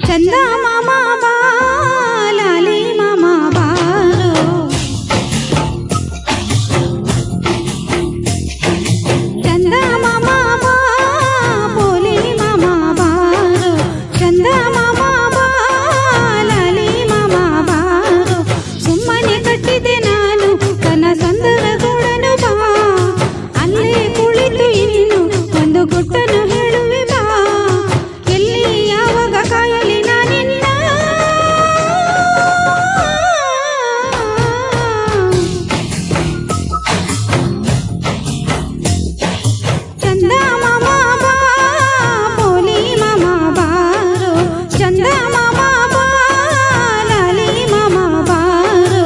चंदा मामा बा लाली मामा बारो चंदा मामा बा बोली मामा बारो चंदा मामा बा लाली मामा बारो सुಮ್ಮನೆ ಕಟ್ಟಿದೆ ನಾನು ಕನಸಂದರ ಗೂಡನು ಬಾ ಅಲ್ಲೇ ಕುಳಿತು ಇನ್ನು ಒಂದು ಗುಟ್ಟನ್ನು ಹೇಳುವೆ ಬಾ ಎಲ್ಲಿ ಯಾವಾಗ ಕಾಯಲಿ ನಾನಿನ್ನ ಚಂದ ಮಾಮಾ ಬಾ ಬೋಲಿ ಮಾಮಾ ಬಾರೋ ಚಂದ ಮಾಮಾ ಬಾ ಲಾಲಿ ಮಾಮಾ ಬಾರೋ